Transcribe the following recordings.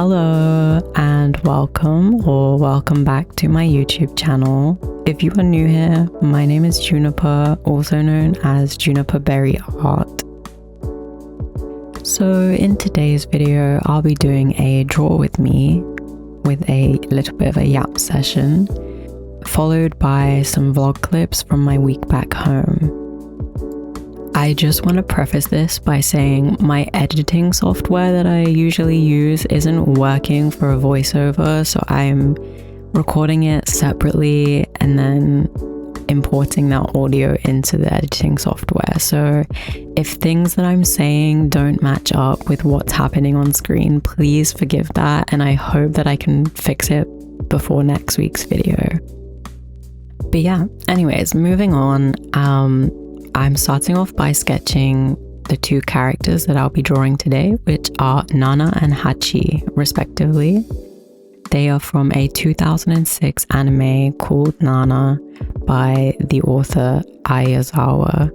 Hello and welcome back to my YouTube channel. If you are new here, my name is Juniper, also known as Juniper Berry Art. So in today's video, I'll be doing a draw with me with a little bit of a yap session, followed by some vlog clips from my week back home. I just want to preface this by saying my editing software that I usually use isn't working for a voiceover, so I'm recording it separately and then importing that audio into the editing software. So if things that I'm saying don't match up with what's happening on screen, please forgive that, and I hope that I can fix it before next week's video. But yeah, anyways, moving on. I'm starting off by sketching the two characters that I'll be drawing today, which are Nana and Hachi, respectively. They are from a 2006 anime called Nana by the author Ayazawa.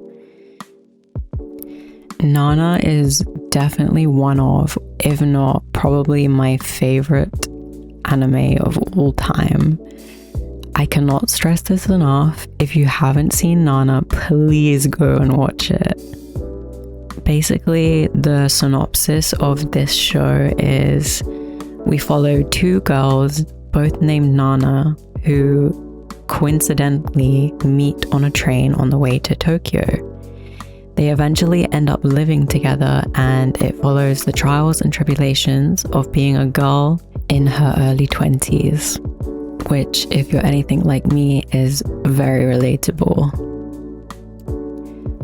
Nana is definitely one of, if not probably my favorite anime of all time. I cannot stress this enough. If you haven't seen Nana, please go and watch it. Basically, the synopsis of this show is we follow two girls, both named Nana, who coincidentally meet on a train on the way to Tokyo. They eventually end up living together, and it follows the trials and tribulations of being a girl in her early 20s. Which, if you're anything like me, is very relatable.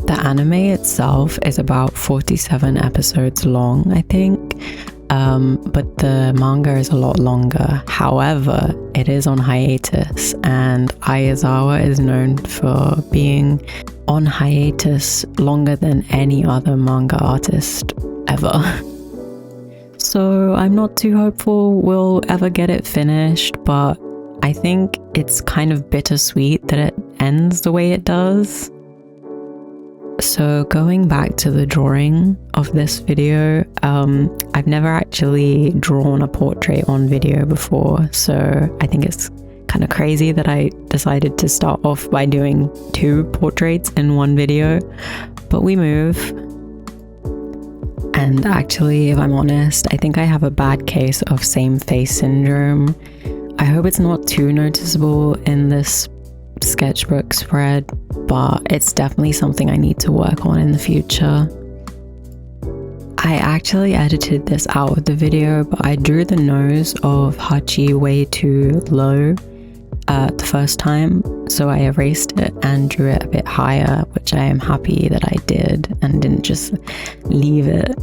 The anime itself is about 47 episodes long, I think, but the manga is a lot longer. However, it is on hiatus, and Ayazawa is known for being on hiatus longer than any other manga artist ever. So I'm not too hopeful we'll ever get it finished, but I think it's kind of bittersweet that it ends the way it does. So going back to the drawing of this video, I've never actually drawn a portrait on video before, so I think it's kind of crazy that I decided to start off by doing two portraits in one video, but we move. And actually, if I'm honest, I think I have a bad case of same face syndrome. I hope it's not too noticeable in this sketchbook spread, but it's definitely something I need to work on in the future. I actually edited this out of the video, but I drew the nose of Hachi way too low the first time, so I erased it and drew it a bit higher, which I am happy that I did and didn't just leave it.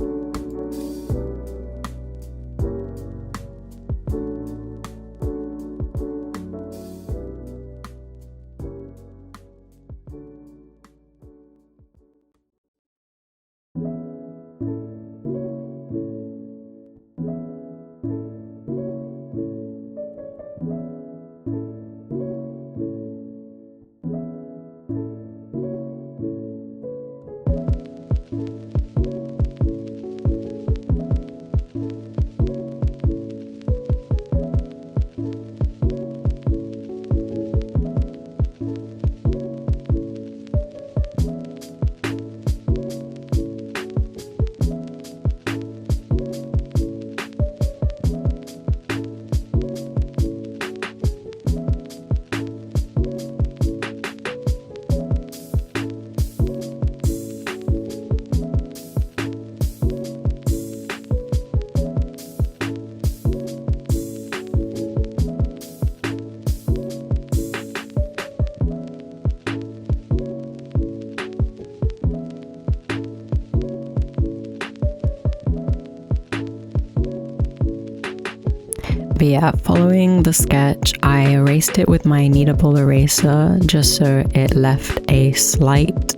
But yeah, following the sketch, I erased it with my kneadable eraser just so it left a slight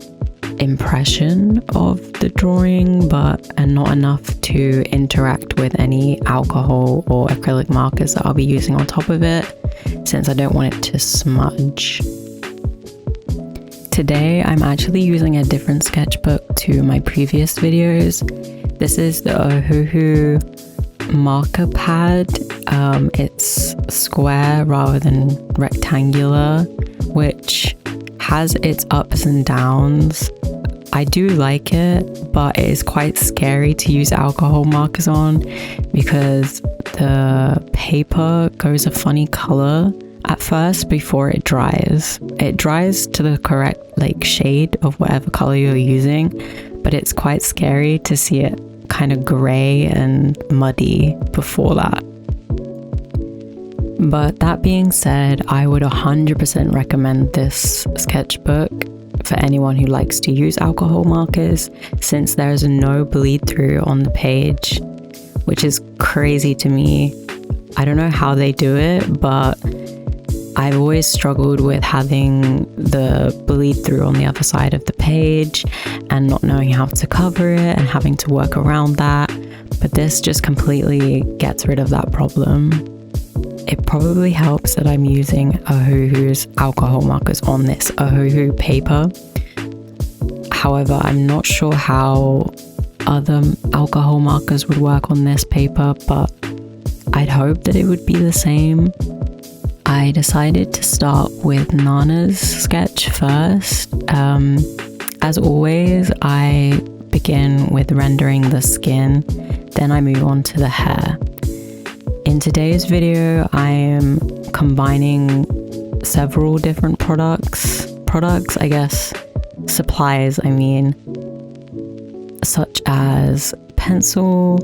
impression of the drawing, and not enough to interact with any alcohol or acrylic markers that I'll be using on top of it, since I don't want it to smudge. Today, I'm actually using a different sketchbook to my previous videos. This is the Ohuhu marker pad. It's square rather than rectangular, which has its ups and downs. I do like it, but it is quite scary to use alcohol markers on because the paper goes a funny color at first before it dries. It dries to the correct shade of whatever color you're using, but it's quite scary to see it kind of gray and muddy before that. But that being said, I would 100% recommend this sketchbook for anyone who likes to use alcohol markers, since there's no bleed through on the page, which is crazy to me. I don't know how they do it, but I've always struggled with having the bleed through on the other side of the page and not knowing how to cover it and having to work around that. But this just completely gets rid of that problem. It probably helps that I'm using Ohuhu's alcohol markers on this Ohuhu paper. However, I'm not sure how other alcohol markers would work on this paper, but I'd hope that it would be the same. I decided to start with Nana's sketch first. As always, I begin with rendering the skin, then I move on to the hair. In today's video, I am combining several different supplies, such as pencil,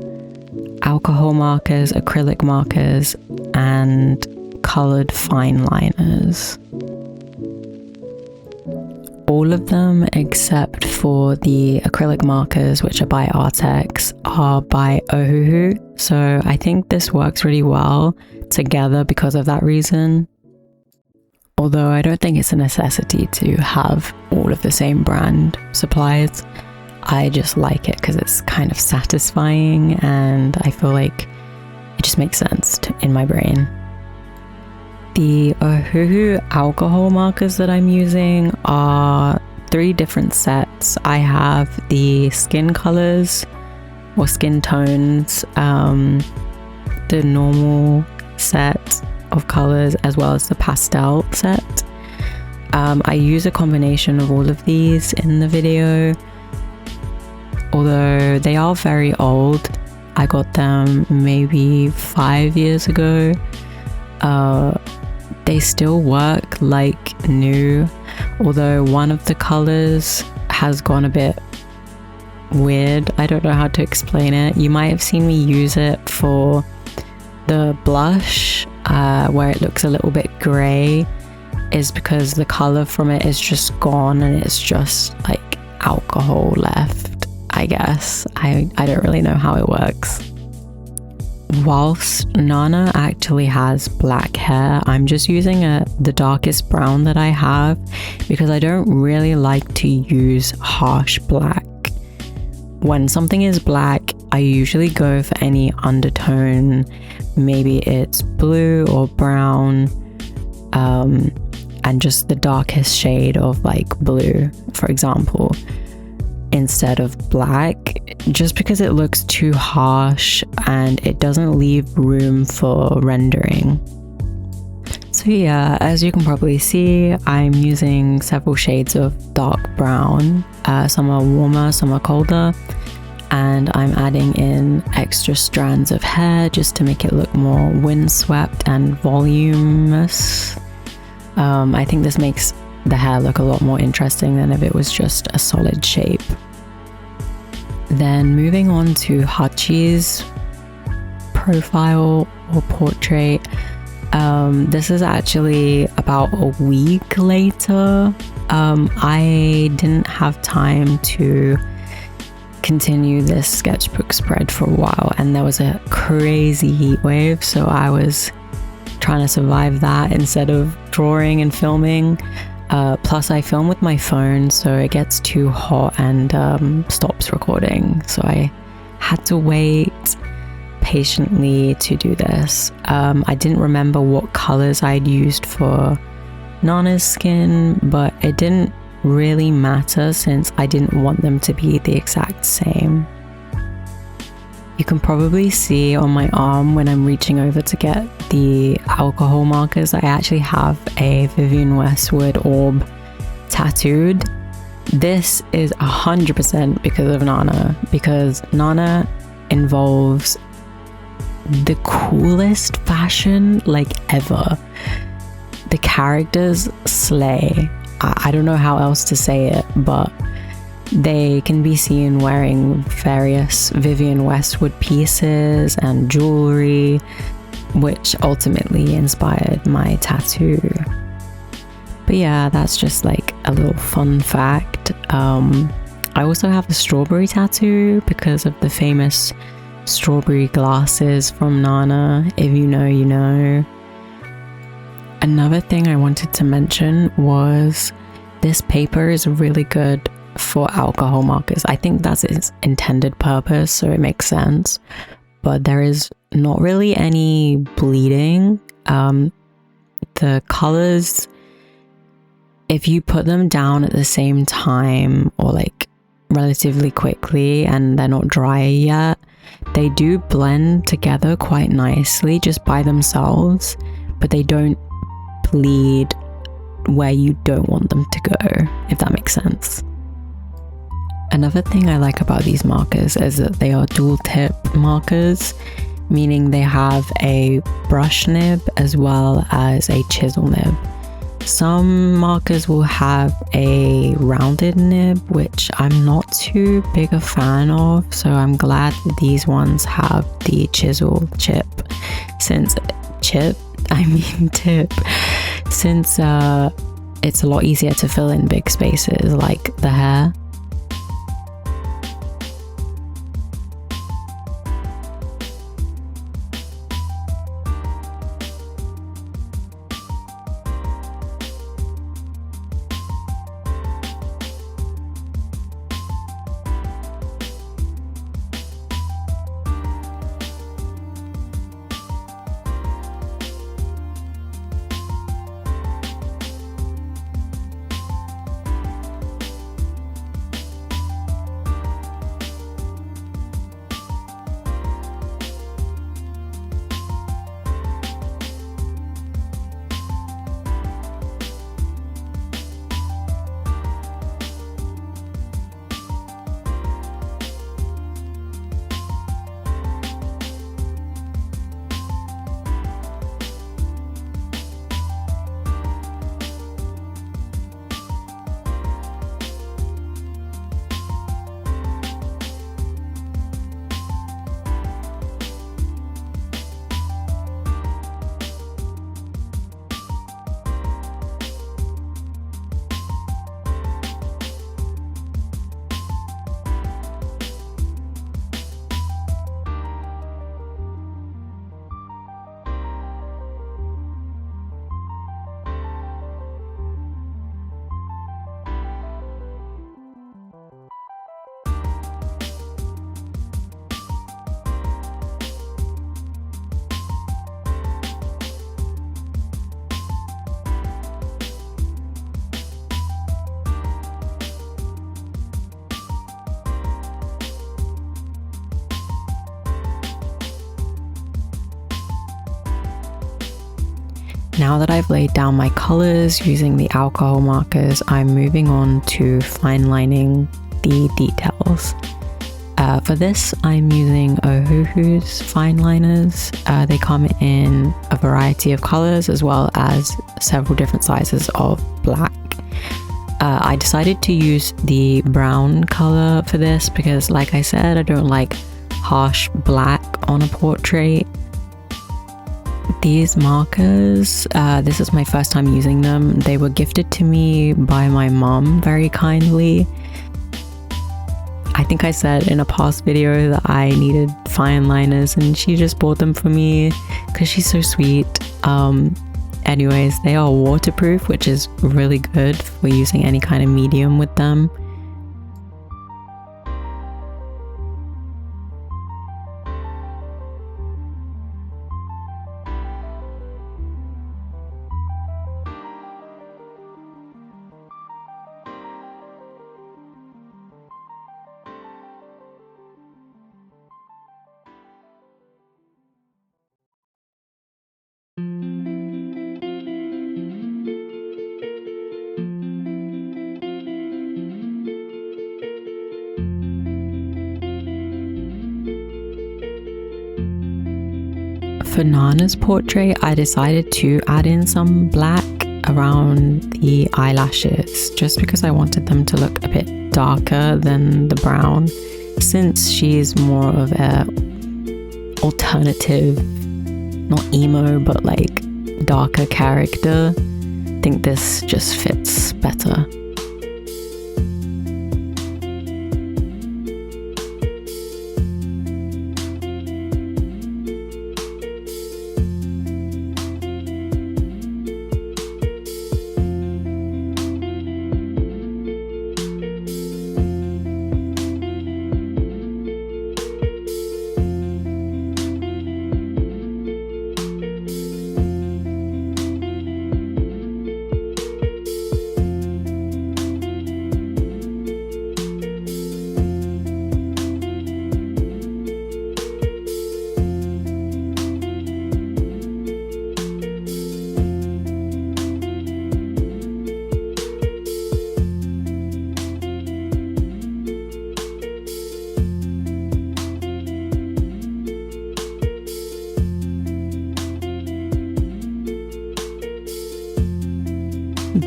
alcohol markers, acrylic markers, and colored fine liners. All of them except for the acrylic markers, which are by arrtx, are by Ohuhu. So I think this works really well together because of that reason. Although I don't think it's a necessity to have all of the same brand supplies. I just like it because it's kind of satisfying and I feel like it just makes sense in my brain. The Ohuhu alcohol markers that I'm using are 3 different sets. I have the skin colors or skin tones, the normal set of colors, as well as the pastel set. I use a combination of all of these in the video, although they are very old. I got them maybe 5 years ago. They still work like new, although one of the colors has gone a bit weird. I don't know how to explain it. You might have seen me use it for the blush, where it looks a little bit gray, is because the color from it is just gone and it's just like alcohol left, I guess. I don't really know how it works. Whilst Nana actually has black hair, I'm just using the darkest brown that I have because I don't really like to use harsh black. When something is black, I usually go for any undertone. Maybe it's blue or brown, and just the darkest shade of blue, for example, instead of black, just because it looks too harsh and it doesn't leave room for rendering. So yeah, as you can probably see, I'm using several shades of dark brown. Some are warmer, some are colder, and I'm adding in extra strands of hair just to make it look more windswept and voluminous. I think this makes the hair look a lot more interesting than if it was just a solid shape. Then moving on to Hachi's profile or portrait. This is actually about a week later. I didn't have time to continue this sketchbook spread for a while, and there was a crazy heat wave, so I was trying to survive that instead of drawing and filming. Plus I film with my phone, so it gets too hot and stops recording, so I had to wait patiently to do this. I didn't remember what colors I'd used for Nana's skin, but it didn't really matter since I didn't want them to be the exact same. You can probably see on my arm when I'm reaching over to get the alcohol markers, I actually have a Vivienne Westwood orb tattooed. This is 100% because of Nana, because Nana involves the coolest fashion like ever. The characters slay. I don't know how else to say it, but they can be seen wearing various Vivienne Westwood pieces and jewelry, which ultimately inspired my tattoo. But yeah, that's just like a little fun fact. I also have a strawberry tattoo because of the famous strawberry glasses from Nana. If you know, you know. Another thing I wanted to mention was this paper is really good for alcohol markers. I think that's its intended purpose, so it makes sense. But there is not really any bleeding. The colors, if you put them down at the same time or like relatively quickly and they're not dry yet, they do blend together quite nicely just by themselves, but they don't bleed where you don't want them to go, if that makes sense. Another thing I like about these markers is that they are dual tip markers, meaning they have a brush nib as well as a chisel nib. Some markers will have a rounded nib, which I'm not too big a fan of, so I'm glad that these ones have the chisel tip, since it's a lot easier to fill in big spaces like the hair. Now that I've laid down my colors using the alcohol markers, I'm moving on to fine lining the details. For this, I'm using Ohuhu's fine liners. They come in a variety of colors as well as several different sizes of black. I decided to use the brown color for this because, like I said, I don't like harsh black on a portrait. These markers, this is my first time using them. They were gifted to me by my mom very kindly. I think I said in a past video that I needed fine liners and she just bought them for me because she's so sweet. Anyways, they are waterproof, which is really good for using any kind of medium with them. For Nana's portrait, I decided to add in some black around the eyelashes just because I wanted them to look a bit darker than the brown, since she's more of a alternative, not emo, but like darker character. I think this just fits better.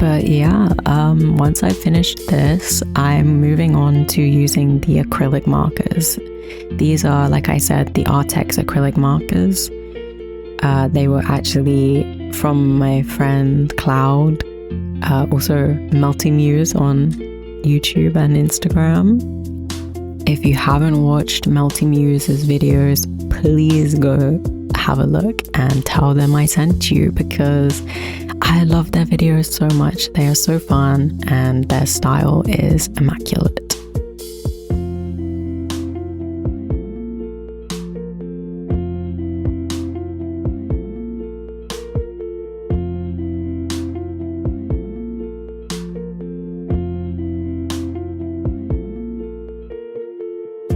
But yeah, once I finished this, I'm moving on to using the acrylic markers. These are, like I said, the arrtx acrylic markers. They were actually from my friend Cloud, also Melty Muse on YouTube and Instagram. If you haven't watched Melty Muse's videos, please go have a look and tell them I sent you, because I love their videos so much. They are so fun and their style is immaculate.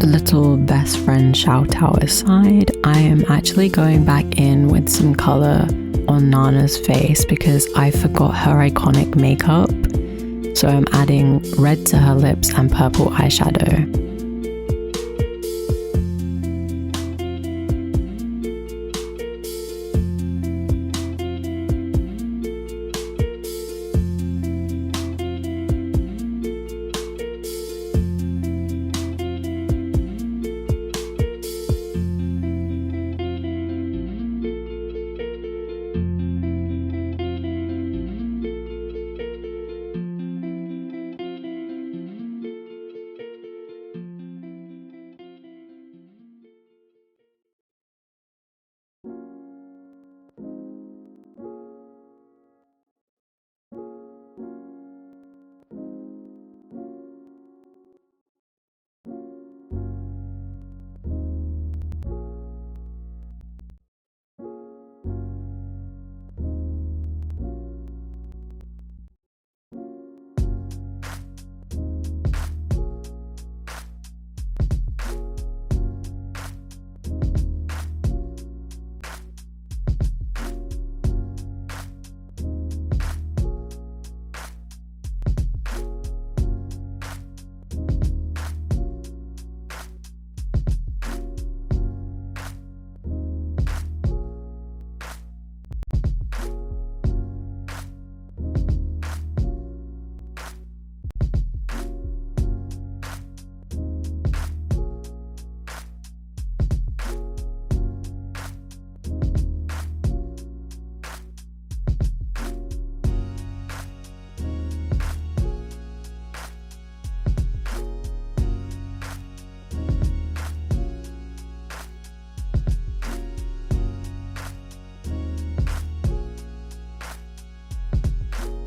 Little best friend shout out aside, I am actually going back in with some color on Nana's face because I forgot her iconic makeup. So I'm adding red to her lips and purple eyeshadow.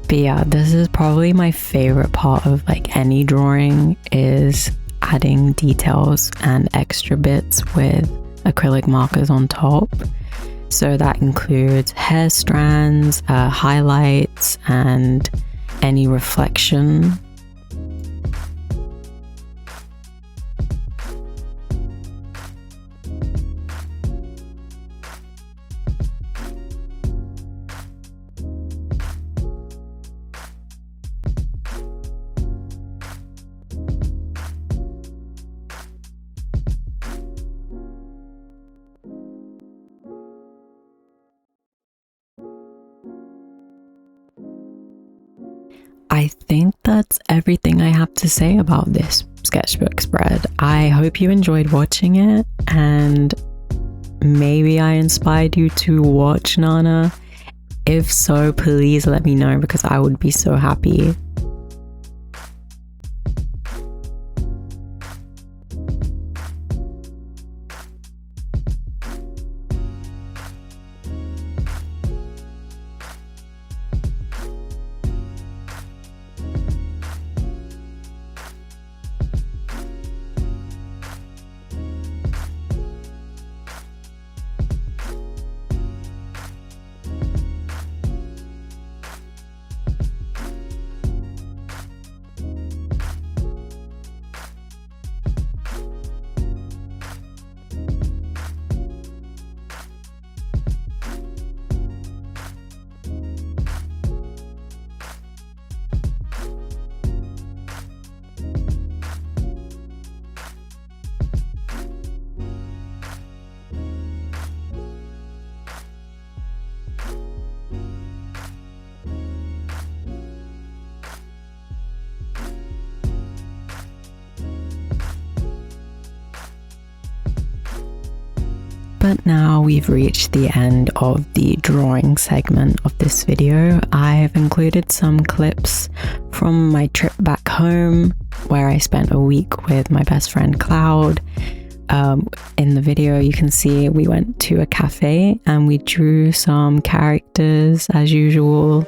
But yeah, this is probably my favorite part of like any drawing, is adding details and extra bits with acrylic markers on top. So that includes hair strands, highlights, and any reflection. I think that's everything I have to say about this sketchbook spread. I hope you enjoyed watching it, and maybe I inspired you to watch Nana. If so, please let me know, because I would be so happy. But now we've reached the end of the drawing segment of this video. I've included some clips from my trip back home, where I spent a week with my best friend Cloud. In the video you can see we went to a cafe and we drew some characters as usual.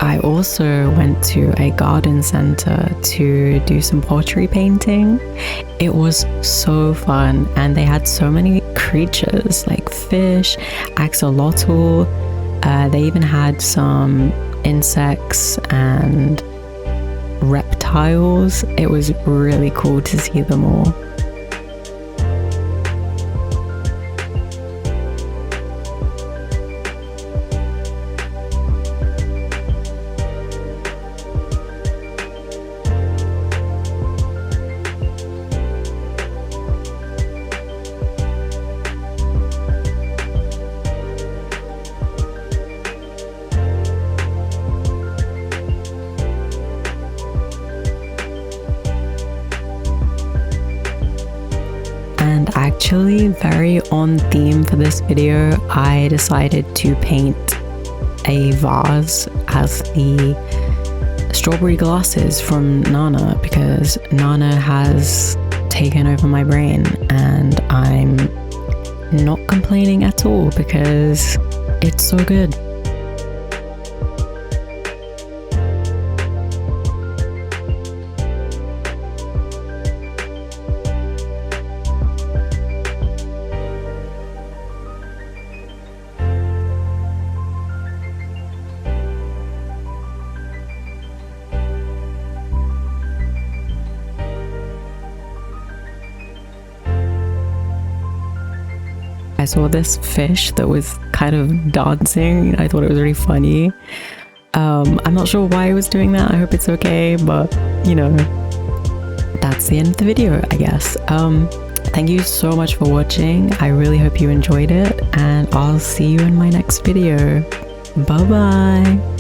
I also went to a garden center to do some pottery painting. It was so fun, and they had so many creatures like fish, axolotl. They even had some insects and reptiles. It was really cool to see them all. And actually, very on theme for this video, I decided to paint a vase as the strawberry glasses from Nana, because Nana has taken over my brain and I'm not complaining at all because it's so good. I saw this fish that was kind of dancing. I thought it was really funny. I'm not sure why I was doing that. I hope it's okay, but you know, that's the end of the video, I guess. Thank you so much for watching. I really hope you enjoyed it, and I'll see you in my next video. Bye bye.